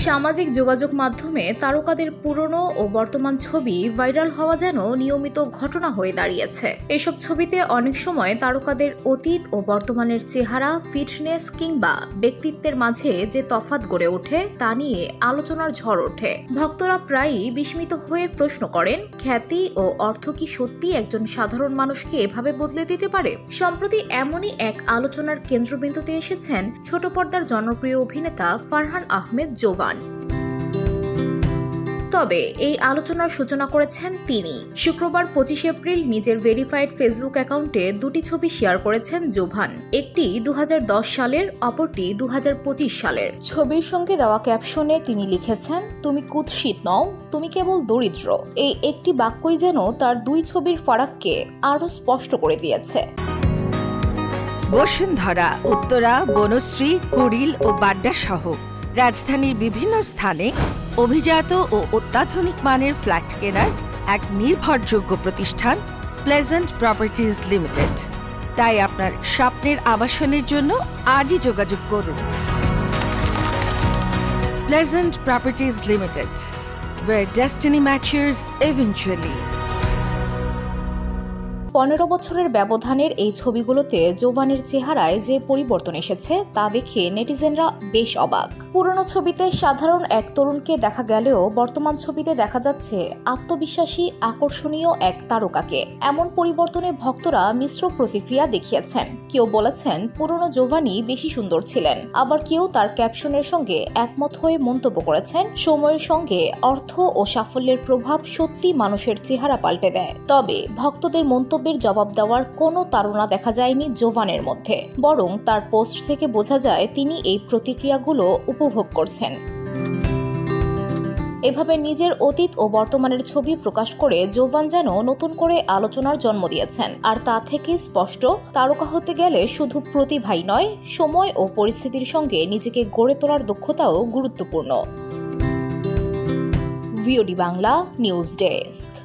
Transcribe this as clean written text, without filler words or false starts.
সামাজিক যোগাযোগ মাধ্যমে তারকাদের পুরনো ও বর্তমান ছবি ভাইরাল হওয়া যেন নিয়মিত ঘটনা হয়ে দাঁড়িয়েছে। এসব ছবিতে অনেক সময় তারকাদের অতীত ও বর্তমানের চেহারা, ফিটনেস কিংবা ব্যক্তিত্বের মাঝে যে তফাৎ গড়ে ওঠে তা নিয়ে আলোচনার ঝড় ওঠে। ভক্তরা প্রায়ই বিস্মিত হয়ে প্রশ্ন করেন, খ্যাতি ও অর্থ কি সত্যি একজন সাধারণ মানুষকে এভাবে বদলে দিতে পারে? সম্প্রতি এমনই এক আলোচনার কেন্দ্রবিন্দুতে এসেছেন ছোট পর্দার জনপ্রিয় অভিনেতা ফারহান আহমেদ জোভান। তবে এই আলোচনার সূচনা করেছেন তিনি। শুক্রবার 25 এপ্রিল নিজের ভেরিফাইড ফেসবুক অ্যাকাউন্টে দুটি ছবি শেয়ার করেছেন জোভান। একটি 2010 সালের, অপরটি 2025 সালের। ছবির সঙ্গে দেওয়া ক্যাপশনে তিনি লিখেছেন, তুমি কুৎসিত নও, তুমি কেবল দরিদ্র। এই একটি বাক্যই যেন তার দুই ছবির ফারাককে আরও স্পষ্ট করে দিয়েছে। বসুন্ধরা, উত্তরা, বনশ্রী, কুড়িল ও বাড্ডা সহ রাজধানীর বিভিন্ন স্থানে অভিজাত ও অত্যাধুনিক মানের ফ্ল্যাট কেনার এক নির্ভরযোগ্য প্রতিষ্ঠান প্লেজেন্ট প্রপার্টিজ লিমিটেড। তাই আপনার স্বপ্নের আবাসনের জন্য আজই যোগাযোগ করুন। Pleasant properties limited, where destiny matches eventually। 15 বছরের ব্যবধানের এই ছবিগুলোতে জোভানের চেহারায় যে পরিবর্তন এসেছে তা দেখে নেটিজেনরা বেশ অবাক। পুরনো ছবিতে সাধারণ এক তরুণকে দেখা গেলেও বর্তমান ছবিতে দেখা যাচ্ছে আত্মবিশ্বাসী, আকর্ষণীয় এক তারকাকে। এমন পরিবর্তনে ভক্তরা মিশ্র প্রতিক্রিয়া দেখিয়েছেন। কেউ বলেছেন পুরনো জোভানই বেশি সুন্দর ছিলেন, আবার কেউ তার ক্যাপশনের সঙ্গে একমত হয়ে মন্তব্য করেছেন, সময়ের সঙ্গে অর্থ ও সাফল্যের প্রভাব সত্যি মানুষের চেহারা পাল্টে দেয়। তবে ভক্তদের মন্তব্যের জবাব দেওয়ার কোনো তাড়না দেখা যায়নি জোভানের মধ্যে, বরং তার পোস্ট থেকে বোঝা যায় তিনি এই প্রতিক্রিয়াগুলো উপভোগ করছেন। এভাবে নিজের অতীত ও বর্তমানের ছবি প্রকাশ করে জোভান যেন নতুন করে আলোচনার জন্ম দিয়েছেন। আর তা থেকে স্পষ্ট, তারকা হতে গেলে শুধু প্রতিভাই নয়, সময় ও পরিস্থিতির সঙ্গে নিজেকে গড়ে তোলার দক্ষতাও গুরুত্বপূর্ণ। VOD Bangla news desk.